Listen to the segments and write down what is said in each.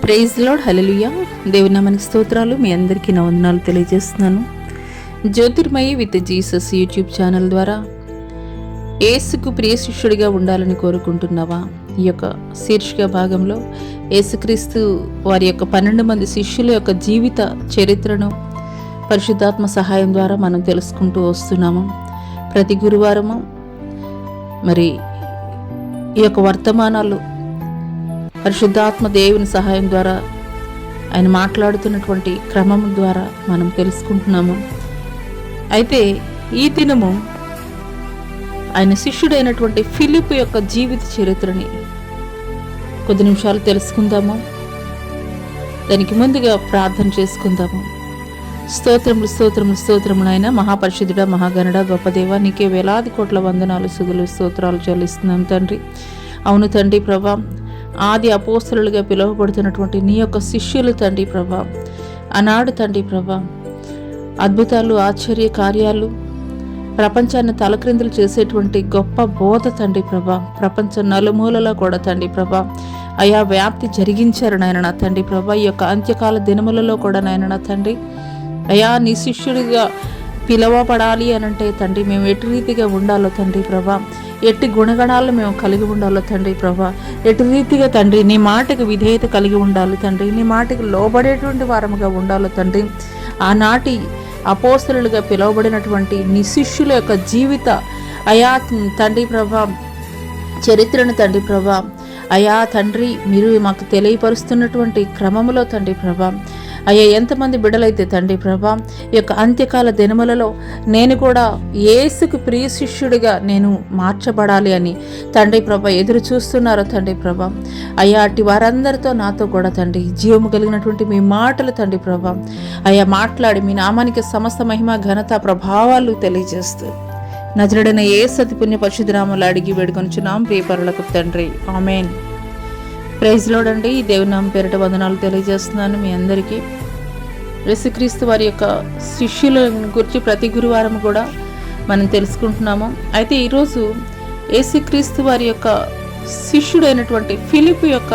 Praise lord, హల్లెలూయా. దేవుని నామానికి స్తోత్రాలు. మీ అందరికీ నా వందనాలు తెలియజేస్తున్నాను. Jyothirmayi with Jesus YouTube channel ద్వారా యేసుకు ప్రియ శిష్యుడిగా ఉండాలని కోరుకుంటున్నావా? ఈ యొక్క శీర్షిక భాగంలో యేసుక్రీస్తు వారి యొక్క 12 మంది శిష్యుల యొక్క జీవిత చరిత్రను పరిశుద్ధాత్మ సహాయం ద్వారా మనం తెలుసుకుంటూ వస్తున్నాము. ప్రతి గురువారము మరి ఈ యొక్క వర్తమానాలు పరిశుద్ధాత్మ దేవుని సహాయం ద్వారా ఆయన మాట్లాడుతున్నటువంటి క్రమం ద్వారా మనం తెలుసుకుంటున్నాము. అయితే ఈ దినము ఆయన శిష్యుడైనటువంటి ఫిలిప్ యొక్క జీవిత చరిత్రని కొద్ది నిమిషాలు తెలుసుకుందాము. దానికి ముందుగా ప్రార్థన చేసుకుందాము. స్తోత్రములు స్తోత్రములు స్తోత్రములు నాయన, మహాపరిశుద్ధుడ, మహాగణుడ, గొప్ప దేవ, నీకే వేలాది కోట్ల వందనాలు, స్తుతులు, స్తోత్రాలు చెల్లిస్తున్నాం తండ్రి. అవును తండ్రి ప్రభా, ఆది అపోస్తలులుగా పిలువబడుతున్నటువంటి నీ యొక్క శిష్యులు తండ్రి ప్రభా, ఆనాడు తండ్రి ప్రభా అద్భుతాలు, ఆశ్చర్య కార్యాలు, ప్రపంచాన్ని తలక్రిందులు చేసేటువంటి గొప్ప బోధ తండ్రి ప్రభా, ప్రపంచం నలుమూలలో కూడా తండ్రి ప్రభా అయా వ్యాప్తి జరిగించారు నాయన నా తండ్రి ప్రభా. ఈ యొక్క అంత్యకాల దినములలో కూడా నాయన నా తండ్రి అయా నీ శిష్యుడిగా పిలువబడాలి అనంటే తండ్రి మేము ఎటు రీతిగా ఉండాలో తండ్రి ప్రభా, ఎట్టి గుణగణాలు మేము కలిగి ఉండాలో తండ్రి ప్రభా, ఎటు రీతిగా తండ్రి నీ మాటకు విధేయత కలిగి ఉండాలి తండ్రి, నీ మాటకు లోబడేటువంటి వారముగా ఉండాలో తండ్రి. ఆనాటి అపోస్తలులుగా పిలువబడినటువంటి నీ శిష్యుల యొక్క జీవిత అయా తండ్రి ప్రభా చరిత్రను తండ్రి ప్రభా అయా తండ్రి మీరు మాకు తెలియపరుస్తున్నటువంటి క్రమములో తండ్రి ప్రభా అయ్యా ఎంతమంది బిడ్డలైతే తండ్రి ప్రభా ఈ యొక్క అంత్యకాల దినములలో నేను కూడా యేసుకు ప్రియ శిష్యుడిగా నేను మార్చబడాలి అని తండ్రి ప్రభా ఎదురు చూస్తున్నారో తండ్రి ప్రభా అయ్యా అట్టి వారందరితో నాతో కూడా తండ్రి జీవము కలిగినటువంటి మీ మాటలు తండ్రి ప్రభా అయ్యా మాట్లాడి మీ నామానికి సమస్త మహిమ ఘనత ప్రభావాలు తెలియజేస్తూ నజరుడైన యేసు అతి పుణ్య పరిశుద్ధ నామములో అడిగి వేడుకొనుచున్నాం ప్రియ పరలోకపు తండ్రి, ఆమేన్. ప్రైజ్ లార్డ్ అండి. ఈ దేవుని నామం పేరిట వందనాలు తెలియజేస్తున్నాను మీ అందరికీ. యేసుక్రీస్తు వారి యొక్క శిష్యుల గురించి ప్రతి గురువారం కూడా మనం తెలుసుకుంటున్నాము. అయితే ఈరోజు యేసుక్రీస్తు వారి యొక్క శిష్యుడైనటువంటి ఫిలిప్ యొక్క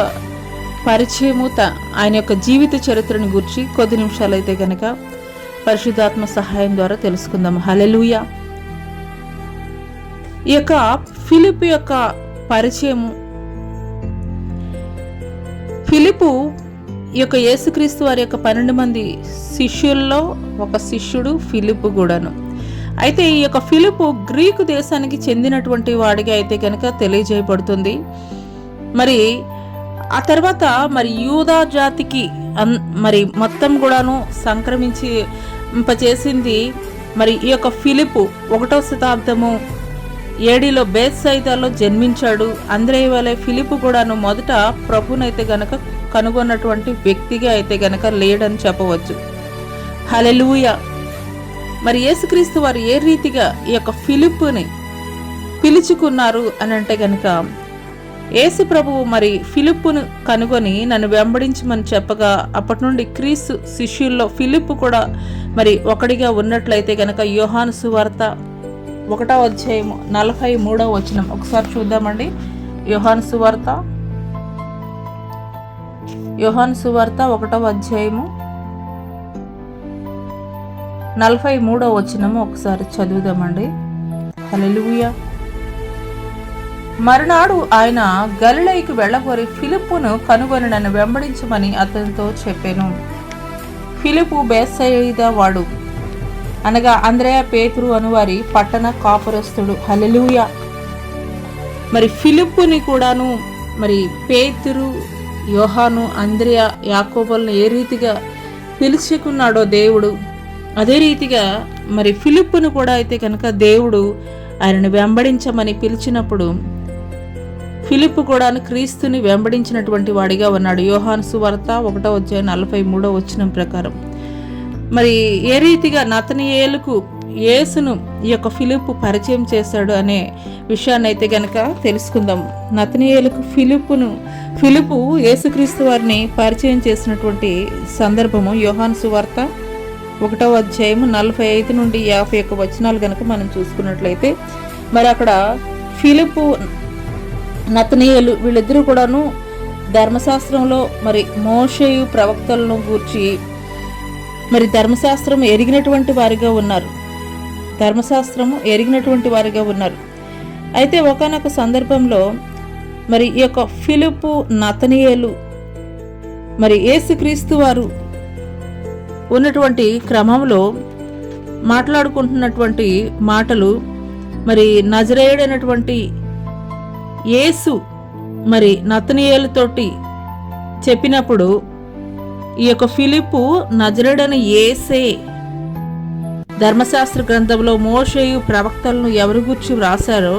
పరిచయము, ఆయన యొక్క జీవిత చరిత్రను గురించి కొద్ది నిమిషాలు అయితే కనుక పరిశుద్ధాత్మ సహాయం ద్వారా తెలుసుకుందాం. హల్లెలూయా. ఈ యొక్క ఫిలిప్ యొక్క పరిచయము, ఫిలిపు ఈ యొక్క యేసుక్రీస్తు వారి యొక్క 12 మంది శిష్యుల్లో ఒక శిష్యుడు ఫిలిపు కూడాను. అయితే ఈ యొక్క ఫిలిపు గ్రీకు దేశానికి చెందినటువంటి వాడిగా అయితే కనుక తెలియజేయబడుతుంది. మరి ఆ తర్వాత మరి యూదా జాతికి మరి మొత్తం కూడాను సంక్రమించేసింది మరి ఈ యొక్క ఫిలిపు 1వ శతాబ్దము ఏడీలో బేత్సైదాలో జన్మించాడు. అంద్రేయ వలె ఫిలిపు కూడాను మొదట ప్రభునైతే గనక కనుగొన్నటువంటి వ్యక్తిగా అయితే గనక లేడని చెప్పవచ్చు. హల్లెలూయా. మరి యేసుక్రీస్తు వారు ఏ రీతిగా ఈ యొక్క ఫిలిప్పుని పిలుచుకున్నారు అని అంటే గనక యేసు ప్రభువు మరి ఫిలిప్పును కనుగొని నన్ను వెంబడించమని చెప్పగా అప్పటి నుండి క్రీస్తు శిష్యుల్లో ఫిలిప్పు కూడా మరి ఒకడిగా ఉన్నట్లయితే గనక యోహాను సువార్త 1వ అధ్యాయము 43వ వచనం ఒకసారి చూద్దామండి. యోహాను సువార్త 1వ అధ్యాయము 43వ వచనము ఒకసారి చదువుదామండి. హల్లెలూయా. మరునాడు ఆయన గలిలయకు వెళ్ళగోరి ఫిలిప్పును కనుగొని నన్ను వెంబడించమని అతనితో చెప్పాను. ఫిలిపు బేత్సయిదా వాడు, అనగా అంద్రేయ, పేతురు అనువారి పట్టణ కాపురస్తుడు. హల్లెలూయా. మరి ఫిలిప్పుని కూడాను మరి పేతురు, యోహాను, అంద్రేయ, యాకోబులను ఏ రీతిగా పిలుచుకున్నాడో దేవుడు, అదే రీతిగా మరి ఫిలిప్పును కూడా అయితే కనుక దేవుడు ఆయనను వెంబడించమని పిలిచినప్పుడు ఫిలిప్పు కూడా క్రీస్తుని వెంబడించినటువంటి వాడిగా ఉన్నాడు. యోహాను సువార్త 1వ అధ్యాయం 43వ వచనం ప్రకారం మరి ఏ రీతిగా నతనయేలుకు యేసును ఈ యొక్క ఫిలిప్పు పరిచయం చేశాడు అనే విషయాన్ని అయితే గనక తెలుసుకుందాం. నతనయేలుకు ఫిలిప్పు యేసుక్రీస్తు వారిని పరిచయం చేసినటువంటి సందర్భము యోహాను సువార్త 1వ అధ్యాయము 45 నుండి 51 వచనాలు గనక మనం చూసుకున్నట్లయితే మరి అక్కడ ఫిలిప్పు, నతనయేలు వీళ్ళిద్దరూ కూడాను ధర్మశాస్త్రంలో మరి మోషేయు ప్రవక్తలను గూర్చి మరి ధర్మశాస్త్రం ఎరిగినటువంటి వారిగా ఉన్నారు. అయితే ఒకానొక సందర్భంలో మరి ఈ యొక్క ఫిలిప్పు, నతనీయేలు మరి యేసుక్రీస్తు వారు ఉన్నటువంటి క్రమంలో మాట్లాడుకుంటున్నటువంటి మాటలు మరి నజరేయుడైనటువంటి యేసు మరి నతనీయేలుతోటి చెప్పినప్పుడు ఈ యొక్క ఫిలిప్పు నజరేయుడైన యేసే, ధర్మశాస్త్ర గ్రంథంలో మోషేయు ప్రవక్తలను ఎవరి గురించి వ్రాసారో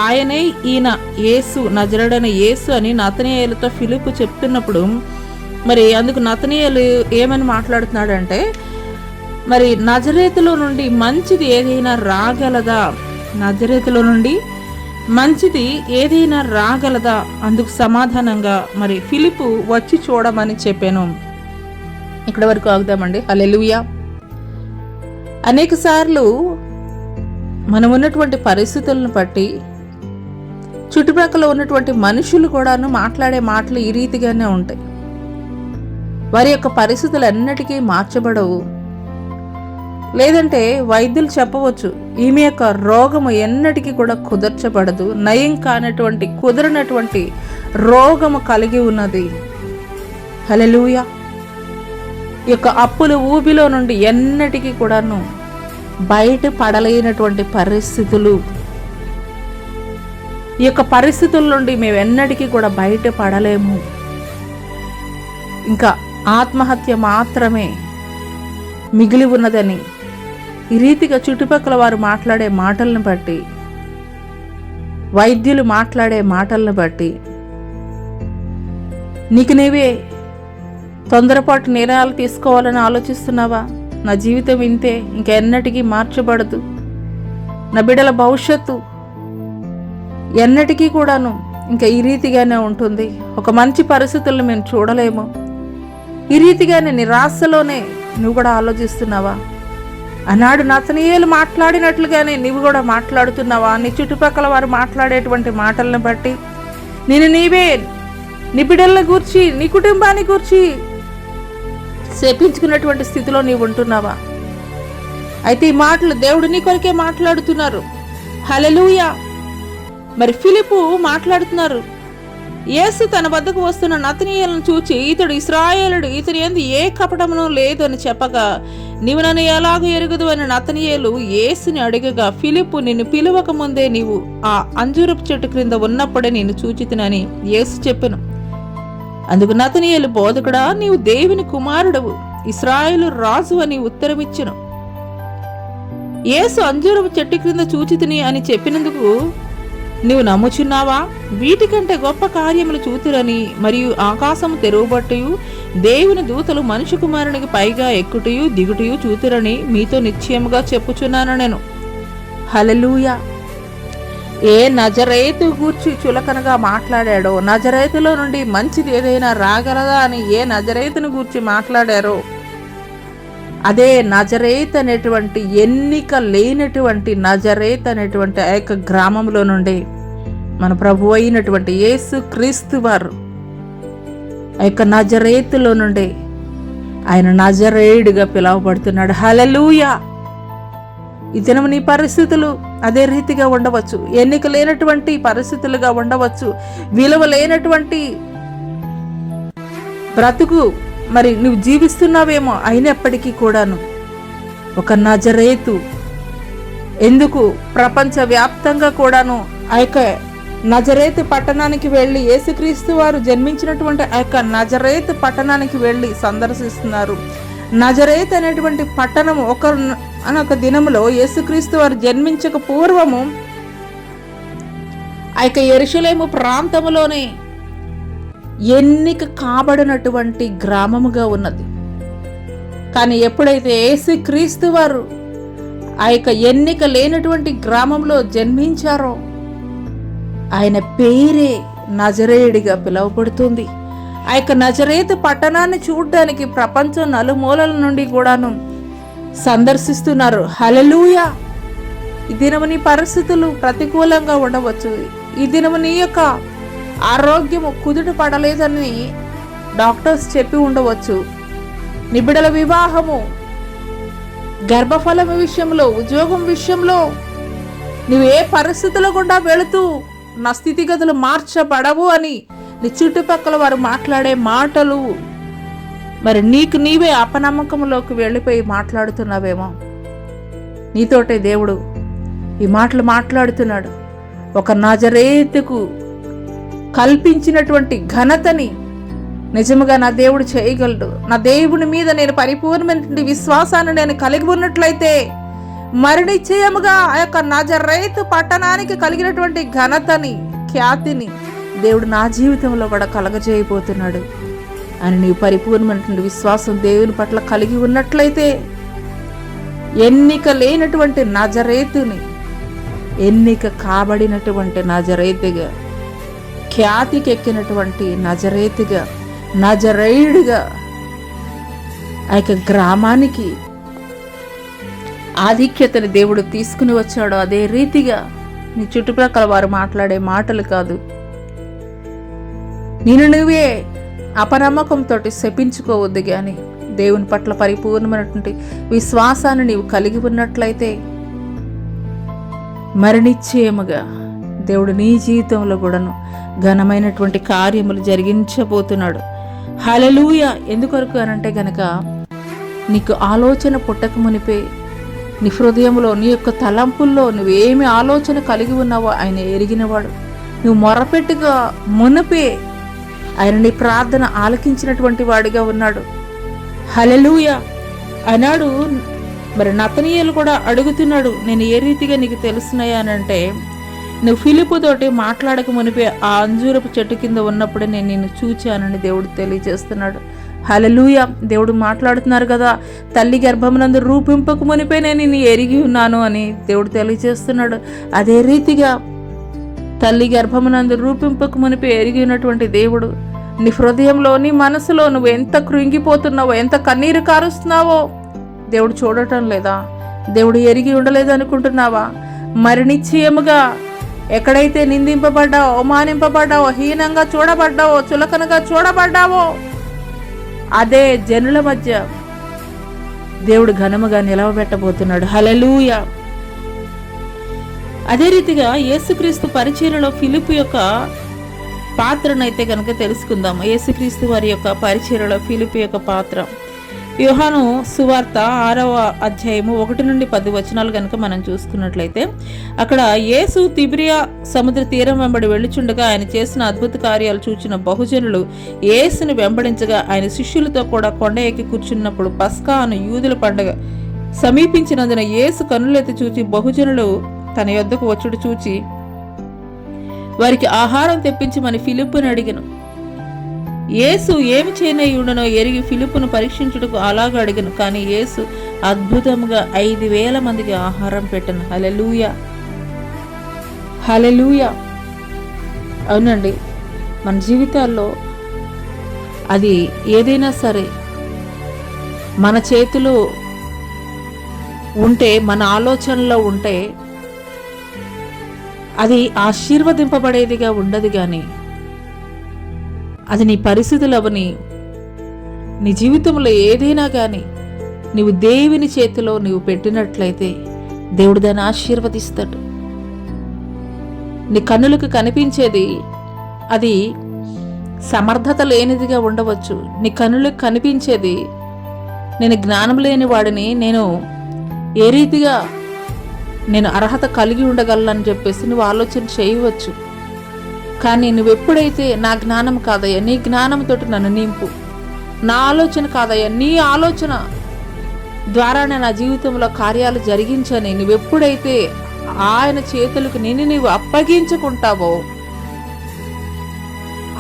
ఆయనే ఈయన యేసు, నజరేయుడైన యేసు అని నతనీయేలుతో ఫిలిప్పు చెప్తున్నప్పుడు మరి అందుకు నతనీయేలు ఏమని మాట్లాడుతున్నాడంటే, మరి నజరేతులో నుండి మంచిది ఏదైనా రాగలదా, అందుకు సమాధానంగా మరి ఫిలిప్పు వచ్చి చూడమని చెప్పాను. ఇక్కడ వరకు ఆగుదామండి. హల్లెలూయా. అనేక సార్లు మనం ఉన్నటువంటి పరిస్థితులను బట్టి చుట్టుప్రక్కల ఉన్నటువంటి మనుషులు కూడాను మాట్లాడే మాటలు ఈ రీతిగానే ఉంటాయి. వారి యొక్క పరిస్థితులు ఎన్నటికీ మార్చబడవు. లేదంటే వైద్యులు చెప్పవచ్చు, ఈమె యొక్క రోగము ఎన్నటికీ కూడా కుదర్చబడదు, నయం కానటువంటి కుదరనటువంటి రోగము కలిగి ఉన్నది. హల్లెలూయా. ఈ యొక్క అప్పుల ఊబిలో నుండి ఎన్నటికీ కూడాను బయట పడలేనటువంటి పరిస్థితులు, ఈ యొక్క పరిస్థితుల నుండి మేము ఎన్నటికీ కూడా బయట పడలేము, ఇంకా ఆత్మహత్య మాత్రమే మిగిలి ఉన్నదని ఈ రీతిగా చుట్టుపక్కల వారు మాట్లాడే మాటలను బట్టి, వైద్యులు మాట్లాడే మాటలను బట్టి నీకు నీవే తొందరపాటు నిర్ణయాలు తీసుకోవాలని ఆలోచిస్తున్నావా? నా జీవితం ఇంతే, ఇంకా ఎన్నటికీ మార్చబడదు, నా బిడ్డల భవిష్యత్తు ఎన్నటికీ కూడాను ఇంకా ఈ రీతిగానే ఉంటుంది, ఒక మంచి పరిస్థితులను మేము చూడలేము, ఈ రీతిగానే నిరాశలోనే నువ్వు కూడా ఆలోచిస్తున్నావా? ఆనాడు నతనీయేలు మాట్లాడినట్లుగానే నువ్వు కూడా మాట్లాడుతున్నావా? నీ చుట్టుపక్కల వారు మాట్లాడేటువంటి మాటలను బట్టి నీవే నీ బిడ్డల గూర్చి, నీ కుటుంబాన్ని గూర్చి శపించుకున్నటువంటి స్థితిలో నీవు ఉంటున్నావా? అయితే ఈ మాటలు దేవుడు నీ కొరకే మాట్లాడుతున్నారు. హల్లెలూయా. మరి ఫిలిప్పు మాట్లాడుతున్నారు. యేసు తన వద్దకు వస్తున్న నతనీయేలును చూచి, ఇతడు ఇశ్రాయేలుడు, ఇతని యందు ఏ కపటమును లేదు అని చెప్పగా, నీవు నన్ను ఎలాగూ ఎరుగుదు అని నతనీయేలు యేసుని అడగగా, ఫిలిప్పు, నిన్ను పిలువక ముందే నీవు ఆ అంజూరపు చెట్టు క్రింద ఉన్నప్పుడే నేను చూచితినని యేసు చెప్పెను. అందుకు నతనీయేలు, బోధకుడా, నీవు దేవుని కుమారుడవు, ఇశ్రాయేలు రాజు అని ఉత్తరమిచ్చెను. యేసు అంజూరపు చెట్టు క్రింద చూచితిని అని చెప్పినందుకు నీవు నమ్ముచున్నావా? వీటికంటే గొప్ప కార్యములు చూతురని, మరియు ఆకాశము తెరువబట్టయు దేవుని దూతలు మనుష్య కుమారునికి పైగా ఎక్కుటయు దిగుటయు చూతురని మీతో నిశ్చయముగా చెప్పుచున్నాను నేను. హల్లెలూయా. ఏ నజరేతు గూర్చి చులకనగా మాట్లాడాడో, నజరేతులో నుండి మంచిది ఏదైనా రాగలదా అని ఏ నజరేతును గూర్చి మాట్లాడారో, అదే నజరేత్ అనేటువంటి ఎన్నిక లేనటువంటి నజరేత్ అనేటువంటి ఆ యొక్క గ్రామంలో నుండి మన ప్రభు అయినటువంటి యేసు క్రీస్తు వారు ఆ యొక్క నజరేతులో నుండి ఆయన నజరేయుడిగా పిలువబడుతున్నాడు. హల్లెలూయా. ఈ దినం నీ పరిస్థితులు అదే రీతిగా ఉండవచ్చు, ఎన్నిక లేనటువంటి పరిస్థితులుగా ఉండవచ్చు, విలువ లేనటువంటి బ్రతుకు మరి నువ్వు జీవిస్తున్నావేమో, అయినప్పటికీ కూడాను ఒక నజరేతు ఎందుకు ప్రపంచవ్యాప్తంగా కూడాను ఆ యొక్క నజరేతు పట్టణానికి వెళ్ళి, యేసుక్రీస్తు వారు జన్మించినటువంటి ఆ యొక్క నజరేతు పట్టణానికి వెళ్ళి సందర్శిస్తున్నారు. నజరేత్ అనేటువంటి పట్టణం ఒక దినములో యేసుక్రీస్తు వారు జన్మించక పూర్వము ఆ యొక్క యెరూషలేము ప్రాంతములోనే ఎన్నిక కాబడినటువంటి గ్రామముగా ఉన్నది. కానీ ఎప్పుడైతే యేసుక్రీస్తు వారు ఆ యొక్క ఎన్నిక లేనటువంటి గ్రామంలో జన్మించారో, ఆయన పేరే నజరేయుడిగా పిలువబడుతుంది. ఆ యొక్క నజరేతు పట్టణాన్ని చూడడానికి ప్రపంచం నలుమూలల నుండి కూడాను సందర్శిస్తున్నారు. హల్లెలూయా. ఈ దినము నీ పరిస్థితులు ప్రతికూలంగా ఉండవచ్చు, ఈ దినము నీ యొక్క ఆరోగ్యము కుదుట పడలేదని డాక్టర్స్ చెప్పి ఉండవచ్చు. నీ బిడ్డల వివాహము, గర్భఫలం విషయంలో, ఉద్యోగం విషయంలో నువ్వు ఏ పరిస్థితుల గుండా వెళుతూ నా స్థితిగతులు మార్చబడవు అని నీ చుట్టుపక్కల వారు మాట్లాడే మాటలు, మరి నీకు నీవే అపనమ్మకంలోకి వెళ్ళిపోయి మాట్లాడుతున్నావేమో. నీతోటే దేవుడు ఈ మాటలు మాట్లాడుతున్నాడు. ఒక నజరేతుకు కల్పించినటువంటి ఘనతని నిజముగా నా దేవుడు చేయగలడు. నా దేవుని మీద నేను పరిపూర్ణమైనటువంటి విశ్వాసాన్ని నేను కలిగి ఉన్నట్లయితే మరి నిశ్చయముగా ఆ యొక్క నజరేతు పట్టణానికి కలిగినటువంటి ఘనతని, ఖ్యాతిని దేవుడు నా జీవితంలో కూడా కలగజేయబోతున్నాడు అని నీవు పరిపూర్ణమైనటువంటి విశ్వాసం దేవుని పట్ల కలిగి ఉన్నట్లయితే ఎన్నిక లేనటువంటి నజరేతుని ఎన్నిక కాబడినటువంటి నజరేతుగా, ఖ్యాతికెక్కినటువంటి నజరేతుగా, నజరేయుడిగా ఆ యొక్క గ్రామానికి ఆధిక్యతని దేవుడు తీసుకుని వచ్చాడు. అదే రీతిగా నీ చుట్టుప్రక్కల వారు మాట్లాడే మాటలు కాదు, నేను నువ్వే అపనమ్మకంతో శపించుకోవద్దు. కానీ దేవుని పట్ల పరిపూర్ణమైనటువంటి విశ్వాసాన్ని నీవు కలిగి ఉన్నట్లయితే మరి నిశ్చయముగా దేవుడు నీ జీవితంలో కూడాను ఘనమైనటువంటి కార్యములు జరిగించబోతున్నాడు. హల్లెలూయా. ఎందుకొరకు అనంటే గనక నీకు ఆలోచన పుట్టక మునిపే నీ హృదయంలో, నీ యొక్క తలంపుల్లో నువ్వేమి ఆలోచన కలిగి ఉన్నావో ఆయన ఎరిగినవాడు. నువ్వు మొరపెట్టుగా మునిపే ఆయన నీ ప్రార్థన ఆలకించినటువంటి వాడిగా ఉన్నాడు. హల్లెలూయా. అన్నాడు. మరి నతనీయులు కూడా అడుగుతున్నాడు, నేను ఏ రీతిగా నీకు తెలుస్తున్నాయా అని అంటే, నువ్వు ఫిలిప్పుతోటి మాట్లాడక మునిపే ఆ అంజూరపు చెట్టు కింద ఉన్నప్పుడే నేను నిన్ను చూచానని దేవుడు తెలియజేస్తున్నాడు. హల్లెలూయా. దేవుడు మాట్లాడుతున్నారు కదా, తల్లి గర్భమునందు రూపింపక మునిపే నేను నిన్ను ఎరిగి ఉన్నాను అని దేవుడు తెలియజేస్తున్నాడు. అదే రీతిగా తల్లి గర్భమునందు రూపింపక మునిపే ఎరిగి ఉన్నటువంటి దేవుడు నీ హృదయంలో, నీ మనసులో నువ్వు ఎంత కృంగిపోతున్నావో, ఎంత కన్నీరు కారుస్తున్నావో దేవుడు చూడటం లేదా? దేవుడు ఎరిగి ఉండలేదు అనుకుంటున్నావా? మరి నిశ్చయముగా ఎక్కడైతే నిందింపబడ్డావో, అవమానింపబడ్డావో, హీనంగా చూడబడ్డావో, చులకనగా చూడబడ్డావో అదే జనుల మధ్య దేవుడు ఘనముగా నిలవబెట్టబోతున్నాడు. హల్లెలూయా. అదే రీతిగా యేసుక్రీస్తు పరిచర్యలో ఫిలిప్పు యొక్క పాత్రనైతే కనుక తెలుసుకుందాం. యేసుక్రీస్తు వారి యొక్క పరిచర్యలో ఫిలిప్పు యొక్క పాత్ర యోహాను సువార్త 6వ అధ్యాయము 1 నుండి 10 వచనాలు కనుక మనం చూసుకున్నట్లయితే, అక్కడ యేసు తిబిరియా సముద్ర తీరం వెంబడి వెళ్ళుచుండగా ఆయన చేసిన అద్భుత కార్యాలు చూచిన బహుజనులు యేసుని వెంబడించగా ఆయన శిష్యులతో కూడా కొండ ఎక్కి కూర్చున్నప్పుడు పస్కా అను యూదుల పండగ సమీపించినందున యేసు కన్నులెత్తి చూచి బహుజనులు తన యొద్దకు వచ్చుడు చూచి వారికి ఆహారం తెప్పించమని ఫిలిప్పుని అడిగను. యేసు ఏమి చేయనయ్యుండనో ఎరిగి ఫిలిప్పును పరీక్షించుటకు అలాగా అడిగను. కానీ యేసు అద్భుతంగా 5,000 మందికి ఆహారం పెట్టను. హల్లెలూయా. హల్లెలూయా. అవునండి, మన జీవితాల్లో అది ఏదైనా సరే మన చేతిలో ఉంటే, మన ఆలోచనలో ఉంటే అది ఆశీర్వదింపబడేదిగా ఉండదు. కానీ అది నీ పరిస్థితులు అవని, నీ జీవితంలో ఏదైనా కానీ నీవు దేవుని చేతిలో నీవు పెట్టినట్లయితే దేవుడు దాన్ని ఆశీర్వదిస్తాడు. నీ కన్నులకు కనిపించేది అది సమర్థత లేనిదిగా ఉండవచ్చు. నీ కన్నులకు కనిపించేది నేను జ్ఞానం లేని వాడిని, నేను ఏ రీతిగా నేను అర్హత కలిగి ఉండగలనని చెప్పేసి నువ్వు ఆలోచన చేయవచ్చు. కానీ నువ్వెప్పుడైతే నా జ్ఞానం కాదయ్యా, నీ జ్ఞానంతో నన్ను నింపు, నా ఆలోచన కాదయ్యా, నీ ఆలోచన ద్వారానే నా జీవితంలో కార్యాలు జరిగించని నువ్వెప్పుడైతే ఆయన చేతులకు నిన్ను నీవు అప్పగించుకుంటావో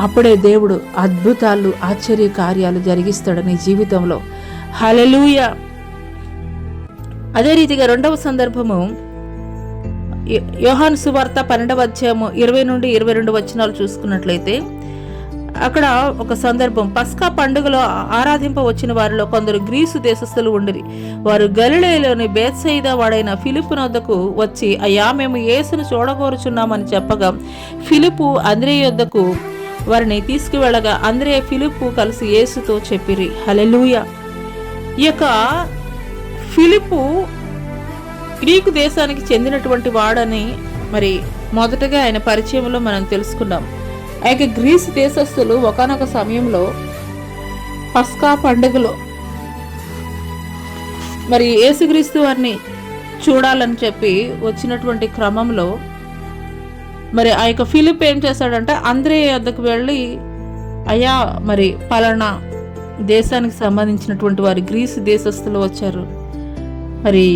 అప్పుడే దేవుడు అద్భుతాలు, ఆశ్చర్య కార్యాలు జరిగిస్తాడు నీ జీవితంలో. హల్లెలూయా. అదే రీతిగా 2వ సందర్భము యోహాను సువార్త 12వ అధ్యాయము 20 నుండి 22 వచనాలు చూసుకున్నట్లయితే, అక్కడ ఒక సందర్భం, పస్కా పండుగలో ఆరాధింప వచ్చిన వారిలో కొందరు గ్రీసు దేశస్థులు ఉండిరి. వారు గలిలయలోని బేత్సయిదా వాడైన ఫిలిప్పు వద్దకు వచ్చి, అయ్యా మేము యేసును చూడగోరుచున్నామని చెప్పగా, ఫిలిప్పు అంద్రేయ యొద్దకు వారిని తీసుకువెళ్ళగా అంద్రెయ ఫిలిప్పు కలిసి యేసుతో చెప్పిరి. హల్లెలూయా. ఈ యొక్క ఫిలిప్పు గ్రీకు దేశానికి చెందినటువంటి వాడని మరి మొదటగా ఆయన పరిచయంలో మనం తెలుసుకున్నాం. ఆ యొక్క గ్రీసు దేశస్థులు ఒకానొక సమయంలో పస్కా పండుగలో మరి యేసుక్రీస్తు వారిని చూడాలని చెప్పి వచ్చినటువంటి క్రమంలో మరి ఆ యొక్క ఫిలిప్ ఏం చేశాడంటే అంద్రెయ వద్దకు వెళ్ళి, అయ్యా మరి పలానా దేశానికి సంబంధించినటువంటి వారి గ్రీసు దేశస్థులు వచ్చారు, మరి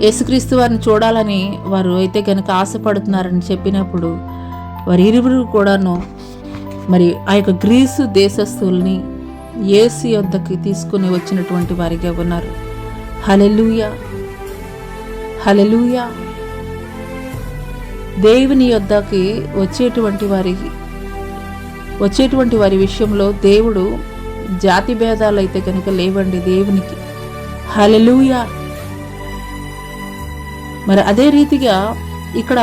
యేసుక్రీస్తు వారిని చూడాలని వారు అయితే కనుక ఆశపడుతున్నారని చెప్పినప్పుడు వారి ఇరువురు కూడాను మరి ఆ యొక్క గ్రీసు దేశస్థుల్ని యేసు యొద్దకి తీసుకుని వచ్చినటువంటి వారిగా ఉన్నారు. హల్లెలూయా, హల్లెలూయా. దేవుని యొద్దకి వచ్చేటువంటి వారి విషయంలో దేవుడు జాతి భేదాలు అయితే కనుక లేవండి దేవునికి. హల్లెలూయా. మరి అదే రీతిగా ఇక్కడ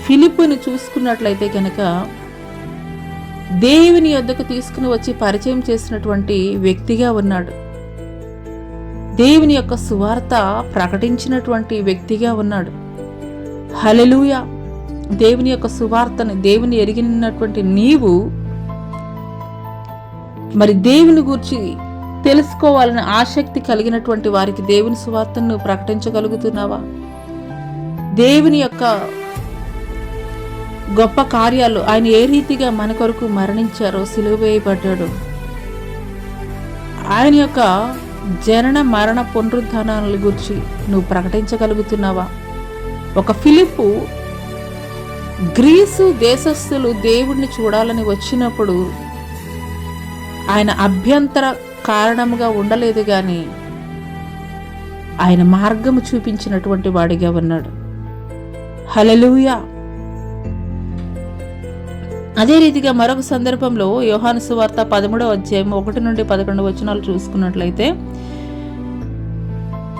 ఫిలిప్పుని చూసుకున్నట్లయితే కనుక దేవుని యొద్దకు తీసుకుని వచ్చి పరిచయం చేసినటువంటి వ్యక్తిగా ఉన్నాడు. దేవుని యొక్క సువార్త ప్రకటించినటువంటి వ్యక్తిగా ఉన్నాడు. హల్లెలూయా. దేవుని యొక్క సువార్తని, దేవుని ఎరిగినటువంటి నీవు మరి దేవుని గురించి తెలుసుకోవాలని ఆసక్తి కలిగినటువంటి వారికి దేవుని సువార్తను నువ్వు ప్రకటించగలుగుతున్నావా? దేవుని యొక్క గొప్ప కార్యాలు, ఆయన ఏ రీతిగా మన కొరకు మరణించారో, సిలువ వేయబడ్డాడు, ఆయన యొక్క జనన మరణ పునరుద్ధానాల గురించి నువ్వు ప్రకటించగలుగుతున్నావా? ఒక ఫిలిప్పు గ్రీసు దేశస్థులు దేవుణ్ణి చూడాలని వచ్చినప్పుడు ఆయన అభ్యంతర కారణముగా ఉండలేదు, కానీ ఆయన మార్గము చూపించినటువంటి వాడిగా ఉన్నాడు. హల్లెలూయా. అదే రీతిగా మరొక సందర్భంలో యోహాను సువార్త 13వ అధ్యాయం 1 నుండి 11 వచనాలు చూసుకున్నట్లయితే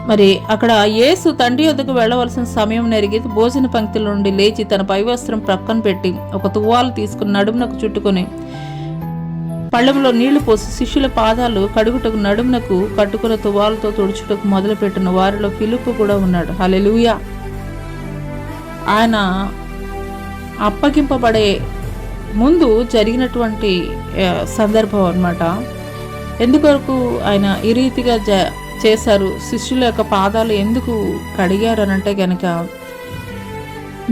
మరి అక్కడ యేసు తండ్రి వద్దకు వెళ్ళవలసిన సమయం నెరిగి భోజన పంక్తుల నుండి లేచి తన పై వస్త్రం ప్రక్కన పెట్టి ఒక తువ్వాలు తీసుకుని నడుమునకు చుట్టుకొని పళ్ళెంలో నీళ్లు పోసి శిష్యుల పాదాలు కడుగుటకు నడుమునకు కట్టుకున్న తువ్వాలతో తుడుచుటకు మొదలుపెట్టిన వారిలో ఫిలిప్పు కూడా ఉన్నాడు. హల్లెలూయా. ఆయన అప్పగింపబడే ముందు జరిగినటువంటి సందర్భం అన్నమాట. ఎందుకొరకు ఆయన ఈ రీతిగా చేశారు, శిష్యుల యొక్క పాదాలు ఎందుకు కడిగారు అని అంటే కనుక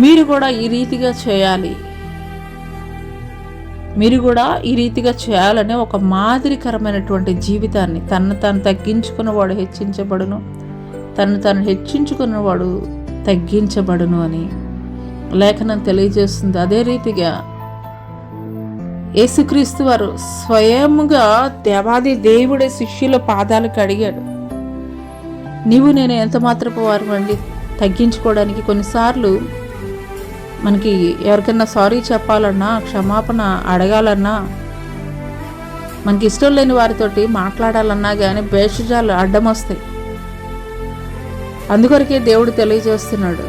మీరు కూడా ఈ రీతిగా చేయాలి, మీరు కూడా ఈ రీతిగా చేయాలనే ఒక మాదిరికరమైనటువంటి జీవితాన్ని, తనను తాను తగ్గించుకున్నవాడు హెచ్చించబడును, తనను తాను హెచ్చించుకున్నవాడు తగ్గించబడును అని లేఖనం తెలియజేస్తుంది. అదే రీతిగా యేసుక్రీస్తు వారు స్వయముగా దేవాది దేవుడే శిష్యుల పాదాలు కడిగాడు. నీవు నేను ఎంత మాత్రపు వారు అండి తగ్గించుకోవడానికి. కొన్నిసార్లు మనకి ఎవరికైనా సారీ చెప్పాలన్నా, క్షమాపణ అడగాలన్నా, మనకి ఇష్టం లేని వారితోటి మాట్లాడాలన్నా కానీ భేషజాలు అడ్డం వస్తాయి. అందుకొరకే దేవుడు తెలియజేస్తున్నాడు,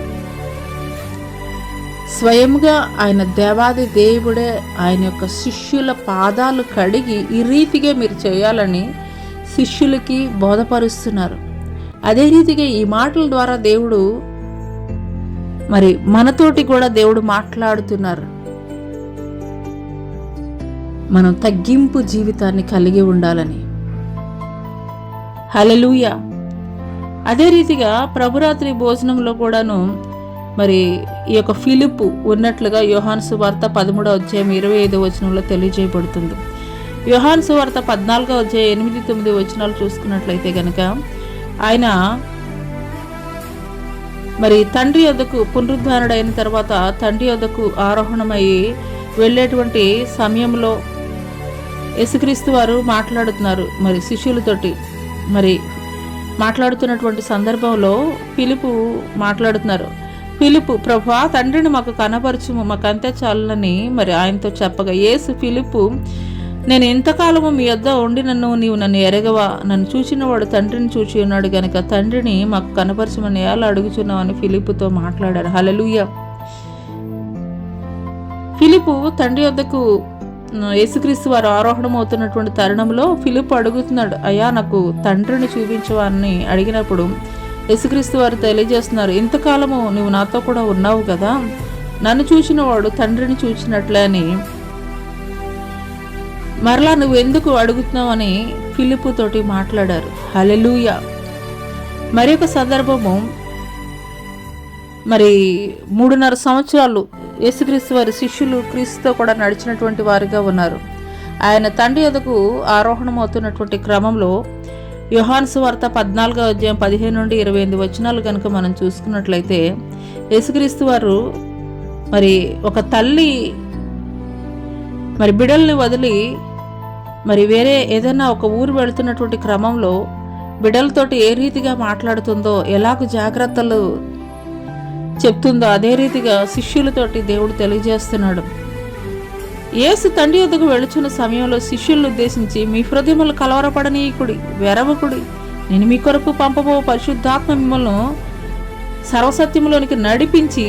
స్వయంగా ఆయన దేవాది దేవుడే ఆయన యొక్క శిష్యుల పాదాలు కడిగి ఈ రీతిగా మీరు చేయాలని శిష్యులకి బోధపరుస్తున్నారు. అదే రీతిగా ఈ మాటల ద్వారా దేవుడు మరి మనతోటి కూడా దేవుడు మాట్లాడుతున్నారు. మనం తగ్గింపు జీవితాన్ని కలిగి ఉండాలని. హల్లెలూయా. అదే రీతిగా ప్రభురాత్రి భోజనంలో కూడాను మరి ఈ యొక్క ఫిలిప్పు ఉన్నట్లుగా యోహాను సువార్త 13వ అధ్యాయం 25వ వచనంలో తెలియజేయబడుతుంది. యోహాను సువార్త 14వ అధ్యాయం 8-9 వచనాలు చూసుకున్నట్లయితే కనుక ఆయన మరి తండ్రి యొద్దకు పునరుద్ధానుడైన తర్వాత తండ్రి యొద్దకు ఆరోహణమయ్యి వెళ్ళేటువంటి సమయంలో యేసుక్రీస్తు వారు మాట్లాడుతున్నారు మరి శిష్యులతోటి. మరి మాట్లాడుతున్నటువంటి సందర్భంలో ఫిలిప్పు మాట్లాడుతున్నారు. ఫిలిప్పు, ప్రభువా తండ్రిని మాకు కనపరచుము, మాకంతే చాలని మరి ఆయనతో చెప్పగా, యేసు ఫిలిప్పు, నేను ఎంతకాలము మీ వద్ద ఉండి నీవు నన్ను ఎరగవా? నన్ను చూచినవాడు తండ్రిని చూచి ఉన్నాడు గనుక తండ్రిని మాకు కనపరచమని ఎలా అడుగుచున్నావు అని ఫిలిప్పుతో మాట్లాడారు. హల్లెలూయా. ఫిలిప్పు తండ్రి వద్దకు యేసుక్రీస్తు వారు ఆరోహణం అవుతున్నటువంటి తరుణంలో ఫిలిప్పు అడుగుతున్నాడు, అయ్యా నాకు తండ్రిని చూపించవని అడిగినప్పుడు యేసుక్రీస్తు వారు తెలియజేస్తున్నారు, ఇంతకాలము నువ్వు నాతో కూడా ఉన్నావు కదా, నన్ను చూసిన వాడు తండ్రిని చూసినట్లే అని. మరలా నువ్వు ఎందుకు అడుగుతున్నావు అని ఫిలిప్పు తోటి మాట్లాడారు. హల్లెలూయా. మరి ఒక సందర్భము, మరి 3.5 సంవత్సరాలు యేసుక్రీస్తు వారి శిష్యులు క్రీస్తుతో కూడా నడిచినటువంటి వారిగా ఉన్నారు. ఆయన తండ్రి యొద్దకు ఆరోహణం అవుతున్నటువంటి క్రమంలో యోహాను సువార్త 14వ అధ్యాయం 15 నుండి 28 వచనాలు కనుక మనం చూసుకున్నట్లయితే, యేసుక్రీస్తు వారు మరి ఒక తల్లి మరి బిడ్డల్ని వదిలి మరి వేరే ఏదైనా ఒక ఊరు వెళుతున్నటువంటి క్రమంలో బిడ్డలతోటి ఏ రీతిగా మాట్లాడుతుందో, ఎలాగ జాగ్రత్తలు చెప్తుందో అదే రీతిగా శిష్యులతోటి దేవుడు తెలియజేస్తున్నాడు. యేసు తండ్రి యొద్దకు వెళుచున్న సమయంలో శిష్యులను ఉద్దేశించి, మీ హృదయములు కలవరపడనీయకుడి, వెరవకుడి, నేను మీ కొరకు పంపబో పరిశుద్ధాత్మ మిమ్మల్ని సర్వసత్యములోనికి నడిపించి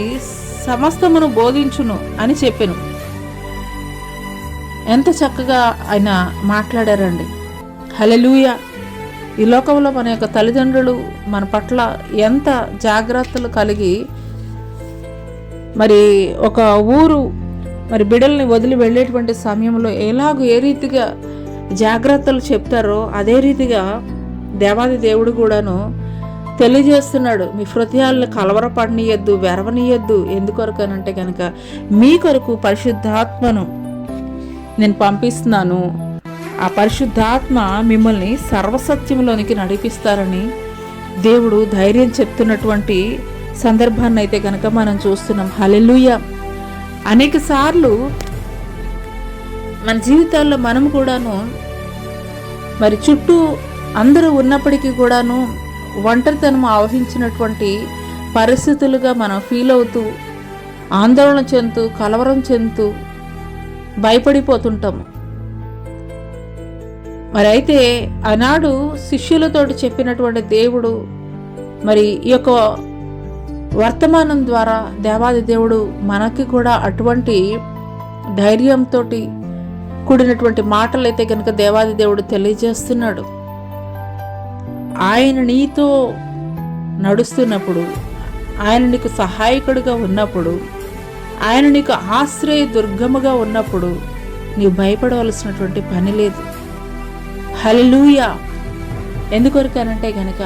సమస్తమును బోధించును అని చెప్పెను. ఎంత చక్కగా ఆయన మాట్లాడారండి. హల్లెలూయా. ఈ లోకంలో మన యొక్క తల్లిదండ్రులు మన పట్ల ఎంత జాగ్రత్తలు కలిగి మరి ఒక ఊరు మరి బిడ్డల్ని వదిలి వెళ్ళేటువంటి సమయంలో ఏ రీతిగా జాగ్రత్తలు చెప్తారో అదే రీతిగా దేవాది దేవుడు కూడాను తెలియజేస్తున్నాడు. మీ హృదయాలను కలవరపడనీయద్దు, వెరవనీయద్దు. ఎందుకొరకు అనంటే కనుక మీ కొరకు పరిశుద్ధాత్మను నేను పంపిస్తున్నాను. ఆ పరిశుద్ధాత్మ మిమ్మల్ని సర్వసత్యంలోనికి నడిపిస్తారని దేవుడు ధైర్యం చెప్తున్నటువంటి సందర్భాన్ని అయితే కనుక మనం చూస్తున్నాం. హల్లెలూయా. అనేక సార్లు మన జీవితాల్లో మనం కూడాను మరి చుట్టూ అందరూ ఉన్నప్పటికీ కూడాను ఒంటరితనం ఆవహించినటువంటి పరిస్థితులుగా మనం ఫీల్ అవుతూ, ఆందోళన చెందుతూ, కలవరం చెందుతూ భయపడిపోతుంటాము. మరి అయితే ఆనాడు శిష్యులతోటి చెప్పినటువంటి దేవుడు మరి ఈ యొక్క వర్తమానం ద్వారా దేవాది దేవుడు మనకి కూడా అటువంటి ధైర్యంతో కూడినటువంటి మాటలు అయితే కనుక దేవాది దేవుడు తెలియజేస్తున్నాడు. ఆయన నీతో నడుస్తున్నప్పుడు, ఆయన నీకు సహాయకుడిగా ఉన్నప్పుడు, ఆయన నీకు ఆశ్రయ దుర్గముగా ఉన్నప్పుడు నీవు భయపడవలసినటువంటి పని లేదు. హల్లెలూయా. ఎందుకొరకనంటే గనక